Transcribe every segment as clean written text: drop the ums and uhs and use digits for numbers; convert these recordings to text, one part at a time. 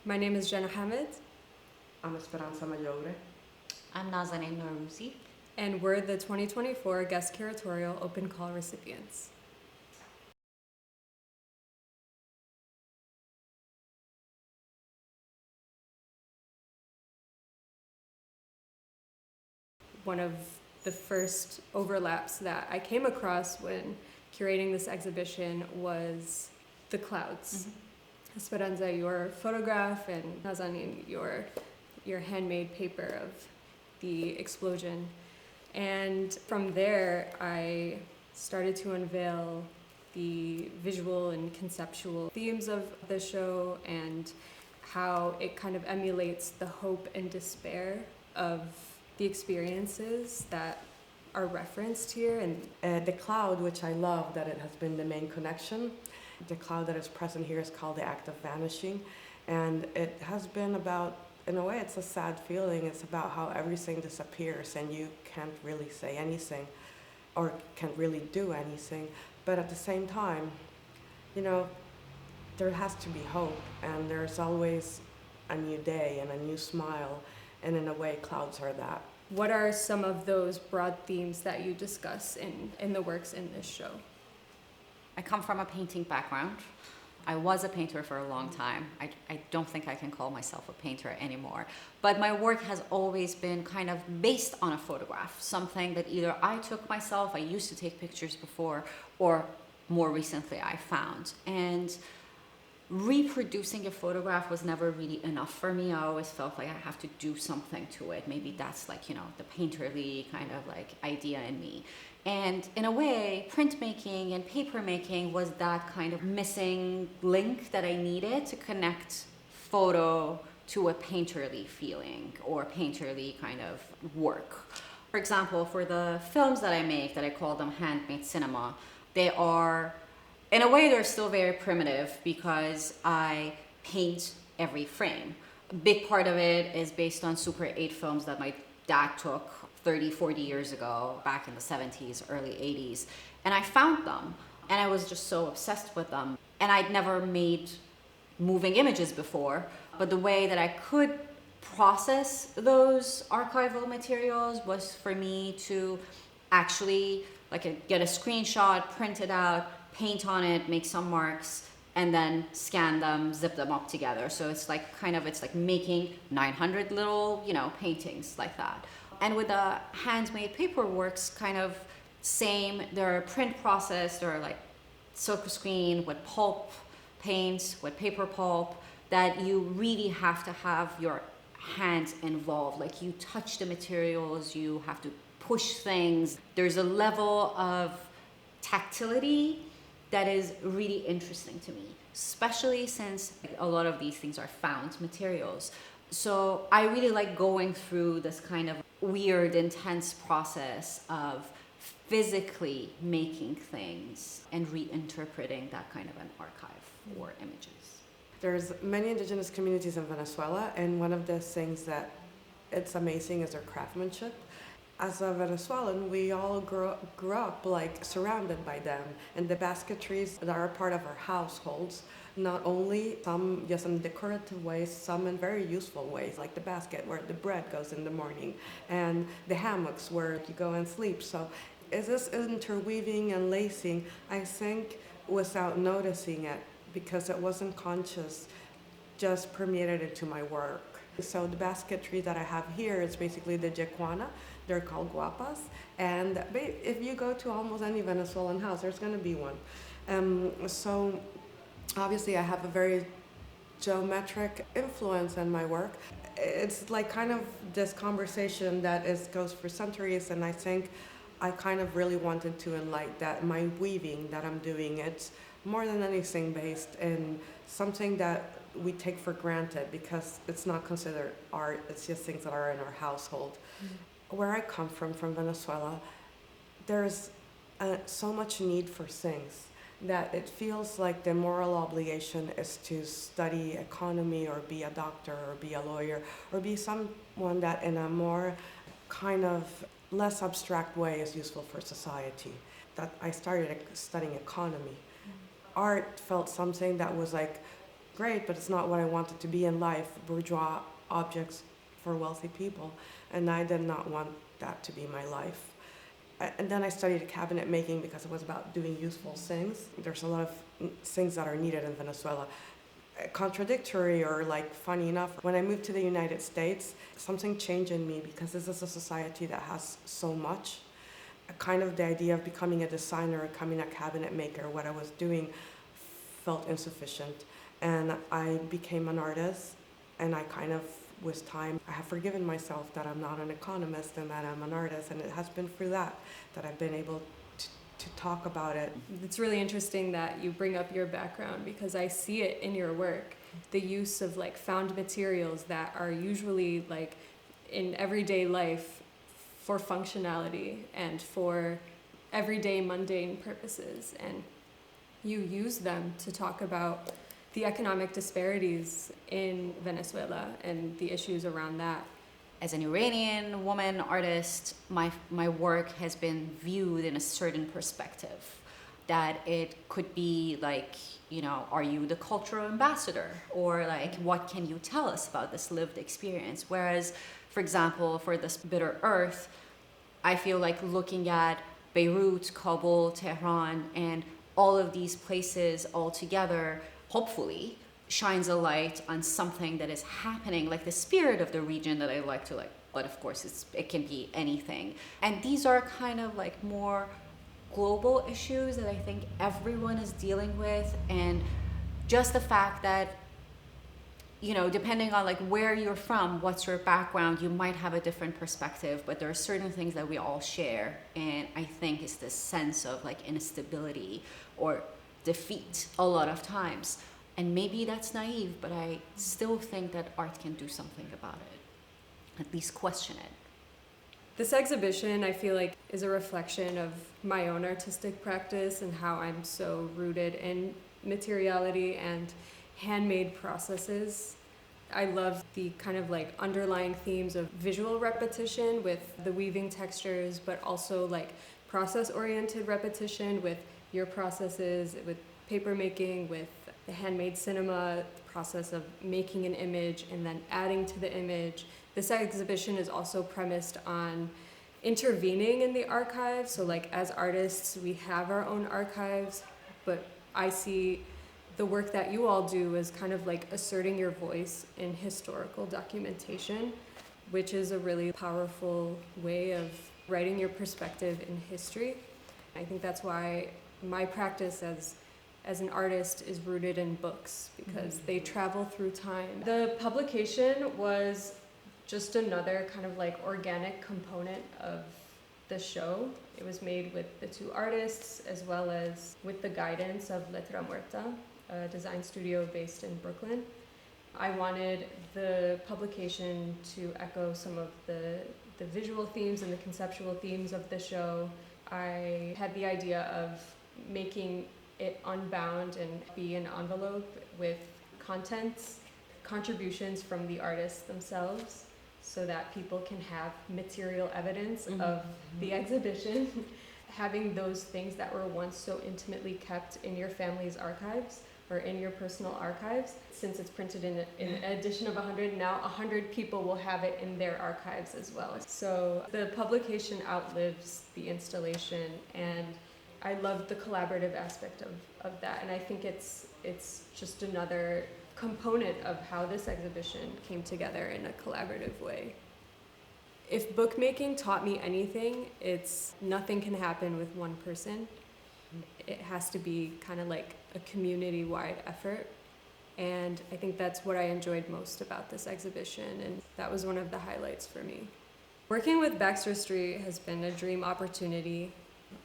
My name is Jenna. I'm Esperanza Mayobre. I'm Nazanin Noroozi. And we're the 2024 Guest Curatorial Open Call recipients. One of the first overlaps that I came across when curating this exhibition was the clouds. Esperanza, your photograph, and Nazanin, your handmade paper of the explosion. And from there, I started to unveil the visual and conceptual themes of the show and how it kind of emulates the hope and despair of the experiences that are referenced here. And the cloud, which I love that it has been the main connection, the cloud that is present here is called the act of vanishing. And it has been about, in a way, it's a sad feeling. It's about how everything disappears and you can't really say anything or can't really do anything. But at the same time, you know, there has to be hope, and there's always a new day and a new smile. And in a way, clouds are that. What are some of those broad themes that you discuss in the works in this show? I come from a painting background. I was a painter for a long time. I don't think I can call myself a painter anymore. But my work has always been kind of based on a photograph, something that either I took myself, I used to take pictures before, or more recently I found. And reproducing a photograph was never really enough for me. I always felt like I have to do something to it. Maybe that's like, you know, the painterly kind of like idea in me. And in a way, printmaking and paper making was that kind of missing link that I needed to connect photo to a painterly feeling or painterly kind of work. For example, for the films that I make, that I call them handmade cinema, they are, in a way, they're still very primitive because I paint every frame. A big part of it is based on Super 8 films that my dad took 30, 40 years ago, back in the 70s, early 80s. And I found them, and I was just so obsessed with them. And I'd never made moving images before, but the way that I could process those archival materials was for me to actually get a screenshot, print it out, paint on it, make some marks, and then scan them, zip them up together. So it's like making 900 little, paintings like that. And with the handmade paperworks, kind of same. There are print process, there are like silk screen with pulp paints, with paper pulp, that you really have to have your hands involved. Like you touch the materials, you have to push things. There's a level of tactility that is really interesting to me, especially since a lot of these things are found materials. So I really like going through this kind of weird, intense process of physically making things and reinterpreting that kind of an archive or images. There's many indigenous communities in Venezuela, and one of the things that it's amazing is their craftsmanship. As a Venezuelan, we all grew up like surrounded by them, and the basketries that are part of our households, not only some just in decorative ways, some in very useful ways, like the basket where the bread goes in the morning, and the hammocks where you go and sleep. So is this interweaving and lacing, I think, without noticing it, because it wasn't conscious, just permeated into my work. So the basketry that I have here is basically the Jequana. They're called guapas, and if you go to almost any Venezuelan house, there's going to be one. So obviously I have a very geometric influence in my work. It's like kind of this conversation that goes for centuries, and I think I kind of really wanted to enlighten that my weaving that I'm doing, it's more than anything based in something that we take for granted because it's not considered art, it's just things that are in our household. Where I come from Venezuela, there's so much need for things that it feels like the moral obligation is to study economy or be a doctor or be a lawyer or be someone that in a more kind of less abstract way is useful for society. That I started studying economy. Art felt something that was like great, but it's not what I wanted to be in life, bourgeois objects for wealthy people. And I did not want that to be my life. And then I studied cabinet making because it was about doing useful things. There's a lot of things that are needed in Venezuela. Contradictory or like funny enough, when I moved to the United States, something changed in me because this is a society that has so much. Kind of the idea of becoming a designer, becoming a cabinet maker, what I was doing felt insufficient. And I became an artist, and I kind of, with time, I have forgiven myself that I'm not an economist and that I'm an artist, and it has been through that I've been able to talk about it. It's really interesting that you bring up your background because I see it in your work, the use of like found materials that are usually like in everyday life for functionality and for everyday mundane purposes, and you use them to talk about the economic disparities in Venezuela and the issues around that. As an Iranian woman artist, my work has been viewed in a certain perspective. That it could be like, you know, are you the cultural ambassador? Or like, what can you tell us about this lived experience? Whereas, for example, for this Bitter Earth, I feel like looking at Beirut, Kabul, Tehran, and all of these places all together, hopefully, shines a light on something that is happening, like the spirit of the region that I like to like, but of course it can be anything. And these are kind of like more global issues that I think everyone is dealing with, and just the fact that, you know, depending on like where you're from, what's your background, you might have a different perspective, but there are certain things that we all share, and I think it's this sense of like instability or defeat a lot of times. And maybe that's naive, but I still think that art can do something about it, at least question it. This exhibition, I feel like, is a reflection of my own artistic practice and how I'm so rooted in materiality and handmade processes. I love the kind of like underlying themes of visual repetition with the weaving textures, but also like process-oriented repetition with your processes, with paper making, with the handmade cinema, the process of making an image and then adding to the image. This exhibition is also premised on intervening in the archive. So like as artists, we have our own archives, but I see the work that you all do as kind of like asserting your voice in historical documentation, which is a really powerful way of writing your perspective in history. I think that's why my practice as an artist is rooted in books, because they travel through time. The publication was just another kind of like organic component of the show. It was made with the two artists as well as with the guidance of Letra Muerta, a design studio based in Brooklyn. I wanted the publication to echo some of the visual themes and the conceptual themes of the show. I had the idea of making it unbound and be an envelope with contents, contributions from the artists themselves, so that people can have material evidence of the exhibition. Having those things that were once so intimately kept in your family's archives or in your personal archives, since it's printed in an edition of 100, now 100 people will have it in their archives as well. So the publication outlives the installation, and I love the collaborative aspect of that, and I think it's just another component of how this exhibition came together in a collaborative way. If bookmaking taught me anything, it's nothing can happen with one person. It has to be kind of like a community-wide effort, and I think that's what I enjoyed most about this exhibition, and that was one of the highlights for me. Working with Baxter Street has been a dream opportunity.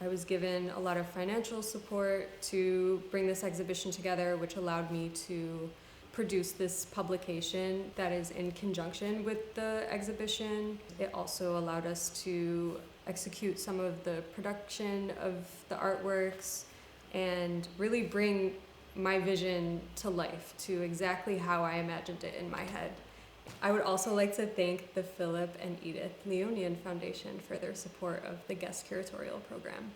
I was given a lot of financial support to bring this exhibition together, which allowed me to produce this publication that is in conjunction with the exhibition. It also allowed us to execute some of the production of the artworks and really bring my vision to life, to exactly how I imagined it in my head. I would also like to thank the Philip and Edith Leonian Foundation for their support of the guest curatorial program.